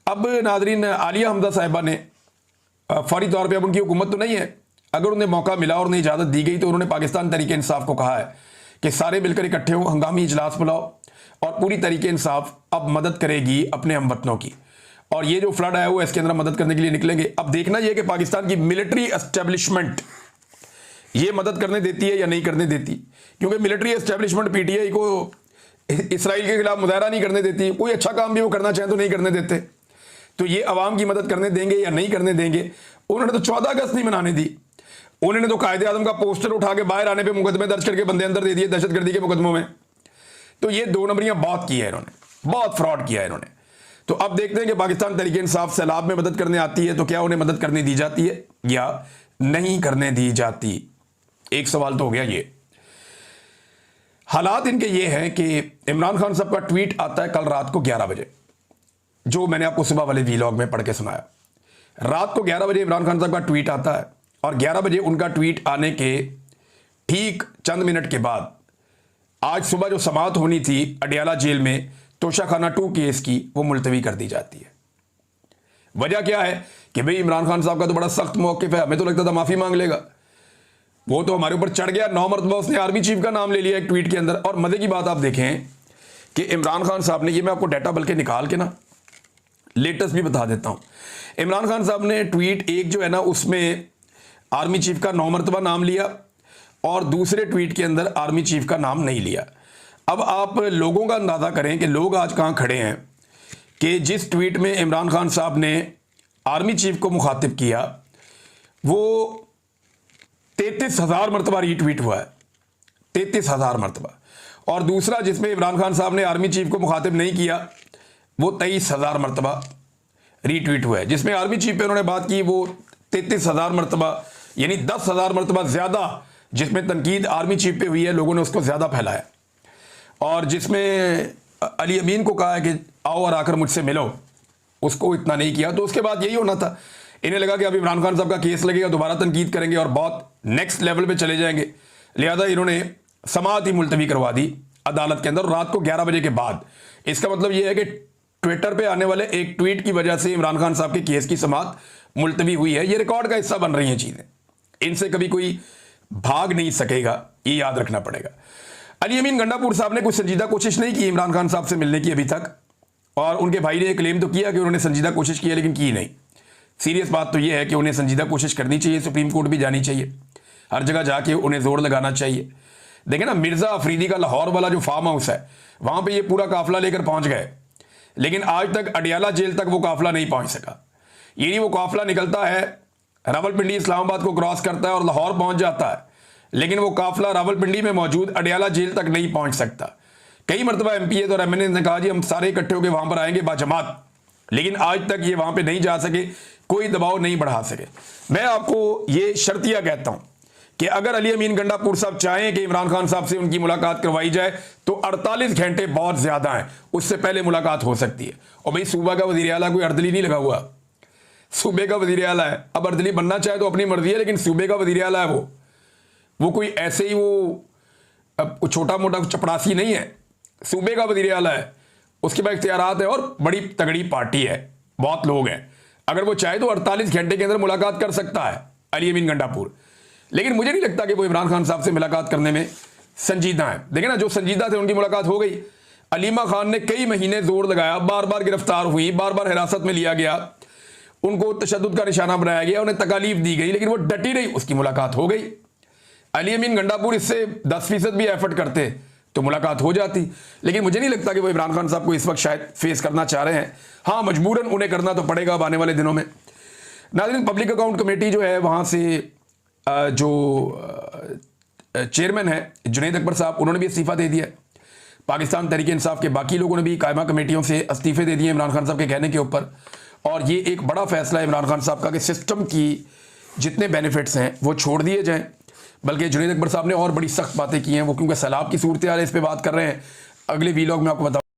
अब नादरीन, आलिया हमजा साहिबा ने फौरी तौर पे, अब उनकी हुकूमत तो नहीं है, अगर उन्हें मौका मिला और उन्हें इजाज़त दी गई तो उन्होंने पाकिस्तान तरीके इंसाफ को कहा है कि सारे मिलकर इकट्ठे हो, हंगामी इजलास बुलाओ और पूरी तरीके इंसाफ अब मदद करेगी अपने हमवतनों की। और ये जो फ्लड आया हुआ है इसके अंदर मदद करने के लिए निकलेंगे। अब देखना यह कि पाकिस्तान की मिलिट्री एस्टेब्लिशमेंट ये मदद करने देती है या नहीं करने देती, क्योंकि मिलिट्री एस्टेब्लिशमेंट पीटीआई को इसराइल के खिलाफ मुजाहरा नहीं करने देती। कोई अच्छा काम भी वो करना चाहें तो नहीं करने देते। तो ये अवाम की मदद करने देंगे या नहीं करने देंगे। उन्होंने तो 14 अगस्त नहीं मनाने दी, उन्होंने तो कायदे आजम का पोस्टर उठा के बाहर आने पे मुकदमे दर्ज करके बंदे अंदर दे दिए दहशतगर्दी के मुकदमों में। तो ये 2 नंबरियां बहुत की है इन्होंने, बहुत फ्रॉड किया है इन्होंने। तो अब देखते हैं कि पाकिस्तान तरीके इंसाफ सैलाब में मदद करने आती है तो क्या उन्हें मदद करने दी जाती है या नहीं करने दी जाती। एक सवाल तो हो गया ये। हालात इनके ये हैं कि इमरान खान साहब का ट्वीट आता है कल रात को 11 बजे, जो मैंने आपको सुबह वाले वीलॉग में पढ़ के सुनाया। रात को 11 बजे इमरान खान साहब का ट्वीट आता है और 11 बजे उनका ट्वीट आने के ठीक चंद मिनट के बाद आज सुबह जो समाअत होनी थी अडियाला जेल में तोशाखाना 2 केस की, वो मुलतवी कर दी जाती है। वजह क्या है कि भाई इमरान खान साहब का तो बड़ा सख्त मौक़िफ़ है, हमें तो लगता था माफ़ी मांग लेगा, वो तो हमारे ऊपर चढ़ गया। 9 मरतबा उसने आर्मी चीफ का नाम ले लिया एक ट्वीट के अंदर। और मज़े की बात आप देखें कि इमरान खान साहब ने, ये मैं आपको डाटा बल्कि निकाल के ना लेटेस्ट भी बता देता हूँ, इमरान खान साहब ने ट्वीट एक जो है ना उसमें आर्मी चीफ का 9 मरतबा नाम लिया और दूसरे ट्वीट के अंदर आर्मी चीफ का नाम नहीं लिया। अब आप लोगों का अंदाज़ा करें कि लोग आज कहाँ खड़े हैं कि जिस ट्वीट में इमरान खान साहब ने आर्मी चीफ को मुखातिब किया वो 33,000 मरतबा रीट्वीट हुआ है, 33,000 मरतबा। और दूसरा जिसमें इमरान खान साहब ने आर्मी चीफ को मुखातिब नहीं किया वो 23,000 मरतबा रीट्वीट हुआ है। जिसमें आर्मी चीफ पे उन्होंने बात की वो 33,000 मरतबा, यानी 10,000 मरतबा ज़्यादा जिसमें तनकीद आर्मी चीफ पे हुई है, लोगों ने उसको ज़्यादा फैलाया। और जिसमें अली अमीन को कहा है कि आओ और आकर मुझसे मिलो, उसको इतना नहीं किया। तो उसके बाद यही होना था, इन्हें लगा कि अब इमरान खान साहब का केस लगेगा, दोबारा तनकीद करेंगे और बहुत नेक्स्ट लेवल पे चले जाएंगे, लिहाजा इन्होंने समाअत ही मुलतवी करवा दी अदालत के अंदर रात को 11 बजे के बाद। इसका मतलब यह है कि ट्विटर पे आने वाले एक ट्वीट की वजह से इमरान खान साहब के केस की समाअत मुलतवी हुई है। ये रिकॉर्ड का हिस्सा बन रही हैं चीज़ें, इनसे कभी कोई भाग नहीं सकेगा, ये याद रखना पड़ेगा। अली अमीन गंडापुर साहब ने कुछ संजीदा कोशिश नहीं की इमरान खान साहब से मिलने की अभी तक, और उनके भाई ने क्लेम तो किया कि उन्होंने संजीदा कोशिश की है लेकिन की नहीं। सीरियस बात तो यह है कि उन्हें संजीदा कोशिश करनी चाहिए, सुप्रीम कोर्ट भी जानी चाहिए, हर जगह जाके उन्हें जोर लगाना चाहिए। देखें ना, मिर्ज़ा अफरीदी का लाहौर वाला जो फार्म हाउस है वहाँ पे ये पूरा काफिला लेकर पहुँच गए, लेकिन आज तक अडियाला जेल तक वो काफिला नहीं पहुँच सका। यानी वो काफिला निकलता है, रावलपिंडी इस्लामाबाद को क्रॉस करता है और लाहौर पहुँच जाता है, लेकिन वो काफिला रावलपिंडी में मौजूद अडियाला जेल तक नहीं पहुँच सकता। कई मरतबा MPA और MNA ने कहा जी हम सारे इकट्ठे होकर वहाँ पर आएंगे बाजमात, लेकिन आज तक ये वहाँ पे नहीं जा सके, कोई दबाव नहीं बढ़ा सके। मैं आपको ये शर्तिया कहता हूँ कि अगर अली अमीन गंडापुर साहब चाहें कि इमरान खान साहब से उनकी मुलाकात करवाई जाए तो 48 घंटे बहुत ज़्यादा हैं, उससे पहले मुलाकात हो सकती है। और भाई सूबा का वज़ीर आला कोई अर्दली नहीं लगा हुआ, सूबे का वज़ीर आला है। अब अर्दली बनना चाहे तो अपनी मर्जी है, लेकिन सूबे का वज़ीर आला है वो कोई ऐसे ही वो छोटा मोटा चपड़ासी नहीं है, सूबे का वज़ीर आला है, उसके पास इख्तियारात है और बड़ी तगड़ी पार्टी है, बहुत लोग हैं। अगर वो चाहे तो 48 घंटे के अंदर मुलाकात कर सकता है अली अमीन गंडापुर, लेकिन मुझे नहीं लगता कि वो इमरान खान साहब से मुलाकात करने में संजीदा है। देखें ना, जो संजीदा थे उनकी मुलाकात हो गई। अलीमा खान ने कई महीने जोर लगाया, बार बार गिरफ्तार हुई, बार बार हिरासत में लिया गया, उनको तशद्दुद का निशाना बनाया गया, उन्हें तकालीफ दी गई, लेकिन वो डटी रही, उसकी मुलाकात हो गई। अली अमीन गंडापुर इससे 10% भी एफर्ट करते तो मुलाकात हो जाती, लेकिन मुझे नहीं लगता कि वो इमरान खान साहब को इस वक्त शायद फेस करना चाह रहे हैं। हाँ, मजबूरन उन्हें करना तो पड़ेगा अब आने वाले दिनों में। नाज़रीन, पब्लिक अकाउंट कमेटी जो है वहाँ से जो चेयरमैन है जुनैद अकबर साहब, उन्होंने भी इस्तीफ़ा दे दिया। पाकिस्तान तहरीक इंसाफ के बाकी लोगों ने भी कायमा कमेटियों से इस्तीफ़े दे दिए इमरान खान साहब के कहने के ऊपर। और ये एक बड़ा फैसला है इमरान खान साहब का कि सिस्टम की जितने बेनिफिट्स हैं वो छोड़ दिए जाएँ। बल्कि जुनैद अकबर साहब ने और बड़ी सख्त बातें की हैं, वो क्योंकि सैलाब की सूरत हाल है, इस पर बात कर रहे हैं, अगले वीलॉग में आपको बताऊँ।